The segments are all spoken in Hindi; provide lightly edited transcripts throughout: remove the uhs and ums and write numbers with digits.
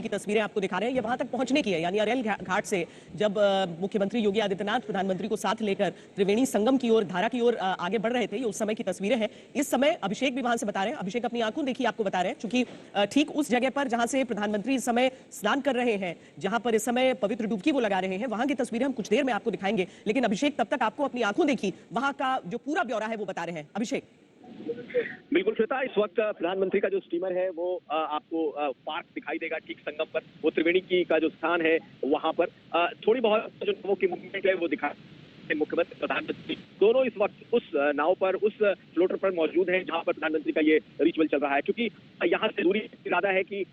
की तस्वीरें आपको दिखा रहे हैं, ये वहां तक पहुंचने की है, यानी अरेल घाट से जब मुख्यमंत्री योगी आदित्यनाथ प्रधानमंत्री को साथ लेकर त्रिवेणी संगम की ओर, धारा की ओर आगे बढ़ रहे थे, ये उस समय की तस्वीरें हैं। इस समय अभिषेक भी वहां से बता रहे हैं, अभिषेक अपनी आंखों देखी आपको बता रहे हैं, क्योंकि ठीक उस जगह पर जहां से प्रधानमंत्री इस समय स्नान कर रहे हैं, जहां पर इस समय पवित्र डुबकी वो लगा रहे हैं, वहां की तस्वीरें हम कुछ देर में आपको दिखाएंगे। लेकिन अभिषेक तब तक आपको अपनी आंखों देखी वहां का जो पूरा ब्यौरा है वो बता रहे हैं। अभिषेक। बिल्कुल श्वेता, इस वक्त प्रधानमंत्री का जो स्टीमर है वो आपको पार्क दिखाई देगा ठीक संगम पर। वो त्रिवेणी की का जो स्थान है वहां पर थोड़ी बहुत जो नावों की मूवमेंट है वो दिखा, मुख्यमंत्री प्रधानमंत्री दोनों इस वक्त उस नाव पर, उस फ्लोटर पर मौजूद हैं जहां पर प्रधानमंत्री का ये रिचुअल चल रहा है। क्योंकि यहाँ से दूरी ज्यादा है कि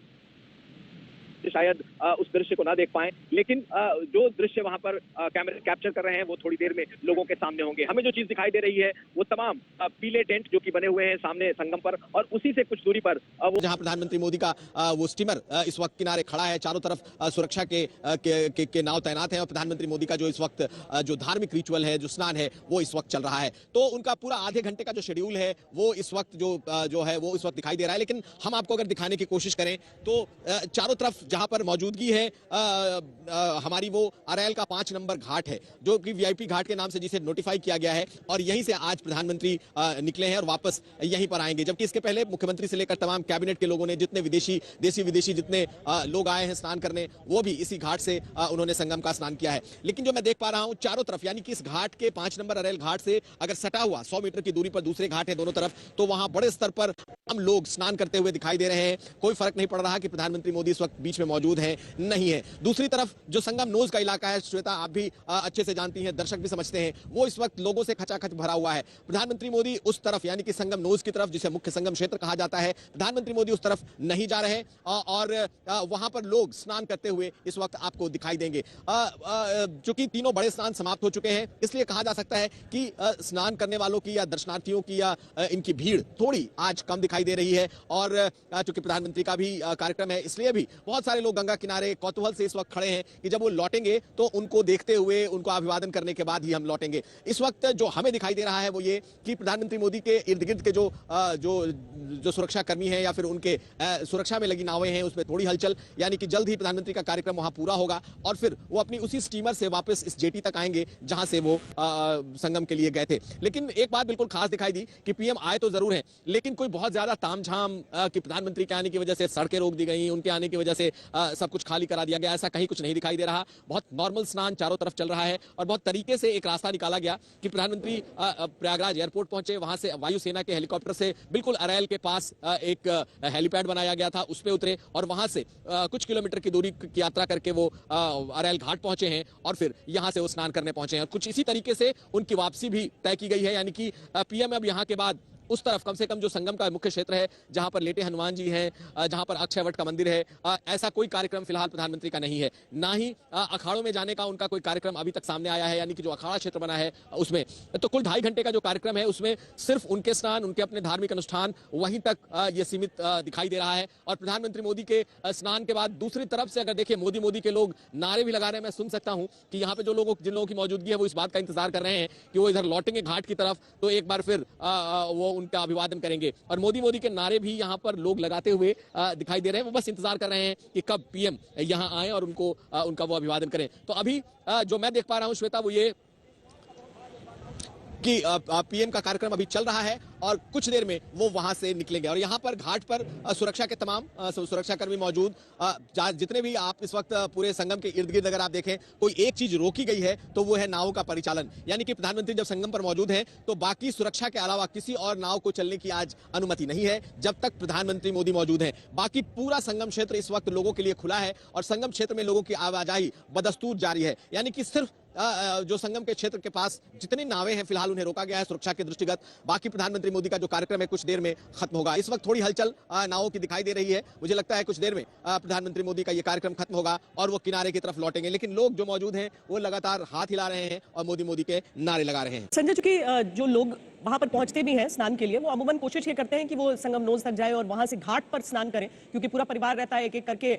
शायद उस दृश्य को ना देख पाए, लेकिन जो दृश्य वहां पर कैमरे कैप्चर कर रहे हैं वो थोड़ी देर में लोगों के सामने होंगे। हमें जो चीज दिखाई दे रही है वो तमाम पीले टेंट जो कि बने हुए हैं सामने संगम पर, और उसी से कुछ दूरी पर वो जहां प्रधानमंत्री मोदी का वो स्टीमर इस वक्त किनारे खड़ा है, चारों तरफ सुरक्षा के नाव तैनात हैं, और प्रधानमंत्री मोदी का जो इस वक्त जो धार्मिक रिचुअल है, जो स्नान है, वो इस वक्त चल रहा है। तो उनका पूरा आधे घंटे का जो शेड्यूल है वो इस वक्त जो है वो इस वक्त दिखाई दे रहा है। लेकिन हम आपको अगर दिखाने की कोशिश करें तो चारों तरफ जहां पर मौजूदगी है हमारी, वो अरेल का 5 नंबर घाट है, जो कि वीआईपी घाट के नाम से जिसे नोटिफाई किया गया है, और यहीं से आज प्रधानमंत्री निकले हैं और वापस यहीं पर आएंगे। जबकि इसके पहले मुख्यमंत्री से लेकर तमाम कैबिनेट के लोगों ने, जितने देशी विदेशी जितने लोग आए हैं स्नान करने, वो भी इसी घाट से उन्होंने संगम का स्नान किया है। लेकिन जो मैं देख पा रहा हूं चारों तरफ, यानी कि इस घाट के 5 नंबर अरेल घाट से अगर सटा हुआ 100 मीटर की दूरी पर दूसरे घाट है दोनों तरफ, तो वहां बड़े स्तर पर हम लोग स्नान करते हुए दिखाई दे रहे हैं। कोई फर्क नहीं पड़ रहा कि प्रधानमंत्री मोदी इस वक्त बीच में मौजूद है नहीं है। दूसरी तरफ जो संगम नोज का इलाका है, श्वेता आप भी अच्छे से जानती हैं, दर्शक भी समझते हैं, वो इस वक्त लोगों से खचाखच भरा हुआ है। प्रधानमंत्री मोदी उस तरफ, यानी कि संगम नोज की तरफ, जिसे मुख्य संगम क्षेत्र कहा जाता है, प्रधानमंत्री मोदी उस तरफ नहीं जा रहे, और वहां पर लोग स्नान करते हुए इस वक्त आपको दिखाई देंगे। चूंकि तीनों बड़े स्नान समाप्त हो चुके हैं, इसलिए कहा जा सकता है कि स्नान करने वालों की या दर्शनार्थियों की या इनकी भीड़ थोड़ी आज कम दिखाई दे रही है। और चूंकि प्रधानमंत्री का भी कार्यक्रम है, इसलिए भी बहुत सारे लोग गंगा किनारे कौतूहल से इस वक्त खड़े हैं कि जब वो लौटेंगे तो उनको देखते हुए, उनको अभिवादन करने के बाद ही हम लौटेंगे। इस वक्त जो हमें दिखाई दे रहा है वो ये कि प्रधानमंत्री मोदी के इर्द गिर्द के जो सुरक्षा कर्मी हैं या फिर उनके सुरक्षा में लगी नावें हैं, उसमें थोड़ी हलचल, यानी कि जल्द ही प्रधानमंत्री का कार्यक्रम वहां पूरा होगा और फिर वो अपनी उसी स्टीमर से वापस इस जेटी तक आएंगे जहां से वो संगम के लिए गए थे। लेकिन एक बात बिल्कुल खास दिखाई दी कि पीएम आए तो जरूर है, लेकिन कोई बहुत ज्यादा तामझाम कि प्रधानमंत्री के आने की वजह से सड़कें रोक दी गई, उनके आने की वजह से सब कुछ खाली करा दिया गया, ऐसा कहीं कुछ नहीं दिखाई दे रहा। बहुत नॉर्मल स्नान चारों तरफ चल रहा है और बहुत तरीके से एक रास्ता निकाला गया कि प्रधानमंत्री प्रयागराज एयरपोर्ट पहुंचे, वहां से वायुसेना के हेलीकॉप्टर से बिल्कुल अरेल के पास एक हेलीपैड बनाया गया था, उस पे उतरे और वहां से कुछ किलोमीटर की दूरी की यात्रा करके वो अरेल घाट पहुंचे हैं और फिर यहां से वो स्नान करने पहुंचे हैं। कुछ इसी तरीके से उनकी वापसी भी तय की गई है, यानी कि पीएम अब यहां के बाद उस तरफ कम से कम जो संगम का मुख्य क्षेत्र है, जहां पर लेटे हनुमान जी हैं, जहां पर अक्षयवट का मंदिर है, ऐसा कोई कार्यक्रम फिलहाल प्रधानमंत्री का नहीं है। ना ही अखाड़ों में जाने का उनका कोई कार्यक्रम अभी तक सामने आया है, यानी कि जो अखाड़ा क्षेत्र बना है उसमें तो कुल 2.5 घंटे का जो कार्यक्रम है उसमें सिर्फ उनके स्नान, उनके अपने धार्मिक अनुष्ठान वहीं तक ये सीमित दिखाई दे रहा है। और प्रधानमंत्री मोदी के स्नान के बाद दूसरी तरफ से अगर देखिए मोदी के लोग नारे भी लगा रहे हैं। मैं सुन सकता हूं कि यहाँ पे जिन लोगों की मौजूदगी है वो इस बात का इंतजार कर रहे हैं कि वो इधर लौटेंगे घाट की तरफ तो एक बार फिर वो उनका अभिवादन करेंगे। और मोदी के नारे भी यहां पर लोग लगाते हुए दिखाई दे रहे हैं। वो बस इंतजार कर रहे हैं कि कब पीएम यहां आए और उनका वो अभिवादन करें। तो अभी जो मैं देख पा रहा हूं श्वेता, वो ये कि पीएम का कार्यक्रम अभी चल रहा है और कुछ देर में वो वहां से निकलेंगे। और यहाँ पर घाट पर सुरक्षा के तमाम सुरक्षाकर्मी मौजूद, जितने भी आप इस वक्त पूरे संगम के इर्द गिर्द अगर आप देखें, कोई एक चीज रोकी गई है तो वो है नावों का परिचालन। यानी कि प्रधानमंत्री जब संगम पर मौजूद हैं तो बाकी सुरक्षा के अलावा किसी और नाव को चलने की आज अनुमति नहीं है जब तक प्रधानमंत्री मोदी मौजूद हैं। बाकी पूरा संगम क्षेत्र इस वक्त लोगों के लिए खुला है और संगम क्षेत्र में लोगों की आवाजाही बदस्तूर जारी है। यानी कि सिर्फ जो संगम के क्षेत्र के पास जितनी नावें हैं फिलहाल उन्हें रोका गया है सुरक्षा के दृष्टिगत। बाकी प्रधानमंत्री मोदी का जो कार्यक्रम है कुछ देर में खत्म होगा। इस वक्त थोड़ी हलचल नावों की दिखाई दे रही है। मुझे लगता है कुछ देर में प्रधानमंत्री मोदी का ये कार्यक्रम खत्म होगा और वो किनारे की तरफ लौटेंगे। लेकिन लोग जो मौजूद हैं वो लगातार हाथ हिला रहे हैं और मोदी के नारे लगा रहे हैं। संजय, चूंकि जो लोग वहां पर पहुंचते भी हैं स्नान के लिए, वो अमूमन कोशिश ये करते हैं कि वो संगम नोज तक जाए और वहां से घाट पर स्नान करें, क्योंकि पूरा परिवार रहता है, एक एक करके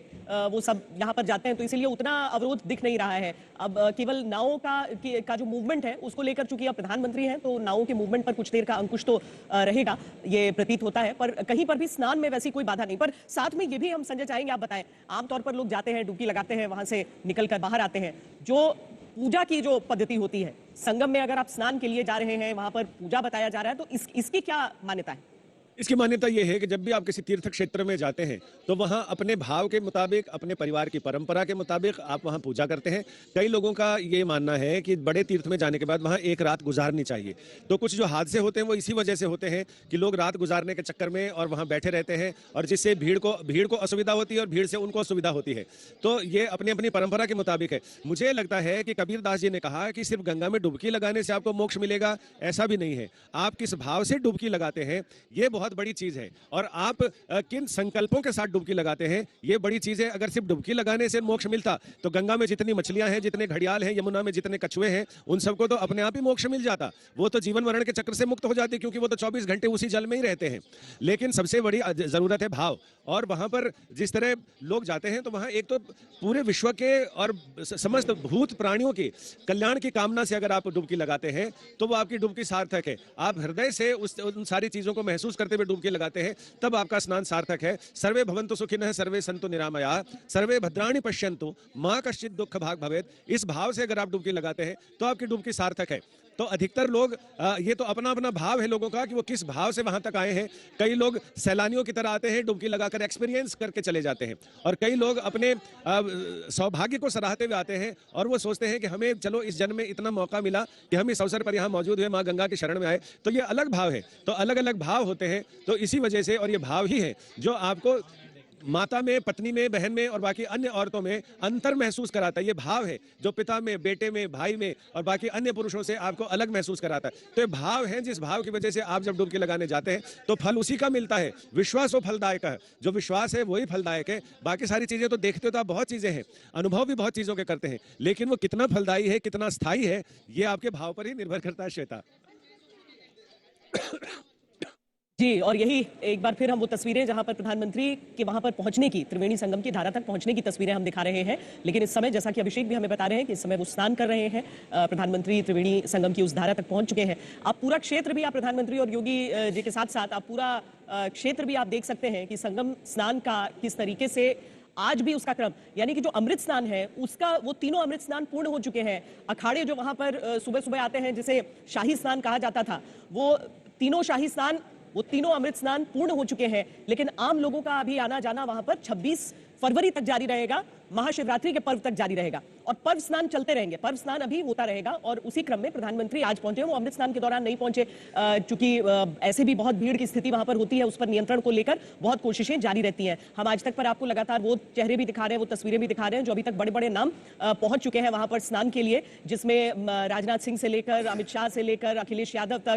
वो सब यहाँ पर जाते हैं, तो इसीलिए उतना अवरोध दिख नहीं रहा है। अब केवल नावों का जो मूवमेंट है उसको लेकर, चूंकि अब प्रधानमंत्री हैं तो नावों के मूवमेंट पर कुछ देर का अंकुश तो रहेगा, ये प्रतीत होता है, पर कहीं पर भी स्नान में वैसी कोई बाधा नहीं। पर साथ में ये भी हम संजय चाहेंगे आप बताएं, आमतौर पर लोग जाते हैं, डुबकी लगाते हैं, वहां से निकलकर बाहर आते हैं, जो पूजा की जो पद्धति होती है संगम में, अगर आप स्नान के लिए जा रहे हैं, वहां पर पूजा बताया जा रहा है, तो इसकी क्या मान्यता है? इसकी मान्यता यह है कि जब भी आप किसी तीर्थ क्षेत्र में जाते हैं तो वहां अपने भाव के मुताबिक, अपने परिवार की परंपरा के मुताबिक आप वहां पूजा करते हैं। कई लोगों का ये मानना है कि बड़े तीर्थ में जाने के बाद वहां एक रात गुजारनी चाहिए। तो कुछ जो हादसे होते हैं वो इसी वजह से होते हैं कि लोग रात गुजारने के चक्कर में और वहां बैठे रहते हैं, और जिससे भीड़ को असुविधा होती है और भीड़ से उनको असुविधा होती है। तो ये अपनी अपनी परंपरा के मुताबिक है। मुझे लगता है कि कबीर दास जी ने कहा कि सिर्फ गंगा में डुबकी लगाने से आपको मोक्ष मिलेगा, ऐसा भी नहीं है। आप किस भाव से डुबकी लगाते हैं ये बहुत बड़ी चीज है, और आप किन संकल्पों के साथ डुबकी लगाते हैं ये बड़ी चीज है। अगर सिर्फ डुबकी लगाने से मोक्ष मिलता तो गंगा में जितनी मछलियां हैं, जितने घड़ियाल हैं, यमुना में जितने कछुए हैं, उन सबको तो अपने आप ही मोक्ष मिल जाता। वो तो जीवन मरण के चक्र से मुक्त हो जाते, क्योंकि वो तो 24 घंटे उसी जल में ही रहते हैं। लेकिन सबसे बड़ी जरूरत है भाव, और वहां पर जिस तरह लोग जाते हैं तो वहां एक तो पूरे विश्व के और समस्त भूत प्राणियों के कल्याण की कामना से अगर आप डुबकी लगाते हैं तो वो आपकी डुबकी सार्थक है। आप हृदय से उन सारी चीजों को महसूस करते हुए डुबकी लगाते हैं, तब आपका स्नान सार्थक है। सर्वे भवन्तु सुखिनः, सर्वे सन्तु निरामया, सर्वे भद्राणि पश्यन्तु, मा कश्चित् दुःख भाग् भवेत्। इस भाव से अगर आप डुबकी लगाते हैं तो आपकी डुबकी सार्थक है। तो अधिकतर लोग ये तो अपना अपना भाव है लोगों का कि वो किस भाव से वहां तक आए हैं। कई लोग सैलानियों की तरह आते हैं, डुबकी लगाकर एक्सपीरियंस करके चले जाते हैं, और कई लोग अपने सौभाग्य को सराहते हुए आते हैं, और वो सोचते हैं कि हमें चलो इस जन्म में इतना मौका मिला कि हम इस अवसर पर यहाँ मौजूद हुए, माँ गंगा की शरण में आए। तो ये अलग भाव है, तो अलग अलग भाव होते हैं। तो इसी वजह से, और ये भाव ही है जो आपको माता में, पत्नी में, बहन में और बाकी अन्य औरतों में अंतर महसूस कराता है। ये भाव है जो पिता में, बेटे में, भाई में और बाकी अन्य पुरुषों से आपको अलग महसूस कराता है। तो ये भाव है, जिस भाव की वजह से आप जब डुबकी लगाने जाते हैं तो फल उसी का मिलता है। विश्वास वो फलदायक है, जो विश्वास है वही फलदायक है। बाकी सारी चीजें तो देखते हो तो आप बहुत चीजें हैं, अनुभव भी बहुत चीजों के करते हैं, लेकिन वो कितना फलदायी है, कितना स्थायी है, ये आपके भाव पर ही निर्भर करता है। श्वेता जी, और यही एक बार फिर हम वो तस्वीरें जहां पर प्रधानमंत्री के वहां पर पहुंचने की, त्रिवेणी संगम की धारा तक पहुंचने की तस्वीरें हम दिखा रहे हैं। लेकिन इस समय, जैसा कि अभिषेक भी हमें बता रहे हैं कि इस समय वो स्नान कर रहे हैं, प्रधानमंत्री त्रिवेणी संगम की उस धारा तक पहुंच चुके हैं। आप पूरा क्षेत्र भी, आप प्रधानमंत्री और योगी जी के साथ साथ आप पूरा क्षेत्र भी आप देख सकते हैं कि संगम स्नान का किस तरीके से आज भी उसका क्रम, यानी कि जो अमृत स्नान है उसका, वो तीनों अमृत स्नान पूर्ण हो चुके हैं। अखाड़े जो वहां पर सुबह सुबह आते हैं, जिसे शाही स्नान कहा जाता था, वो तीनों अमृत स्नान पूर्ण हो चुके हैं। लेकिन आम लोगों का अभी आना जाना वहां पर 26 फरवरी तक जारी रहेगा, महाशिवरात्रि के पर्व तक जारी रहेगा, और पर्व स्नान चलते रहेंगे। पर्व स्नान अभी होता रहेगा, और उसी क्रम में प्रधानमंत्री आज पहुंचे। वो अमृत स्नान के दौरान नहीं पहुंचे, चूंकि ऐसे भी बहुत भीड़ की स्थिति वहां पर होती है, उस पर नियंत्रण को लेकर बहुत कोशिशें जारी रहती हैं। हम आज तक पर आपको लगातार वो चेहरे भी दिखा रहे हैं, वो तस्वीरें भी दिखा रहे हैं जो अभी तक बड़े बड़े नाम पहुंच चुके हैं वहां पर स्नान के लिए, जिसमें राजनाथ सिंह से लेकर, अमित शाह से लेकर, अखिलेश यादव तक,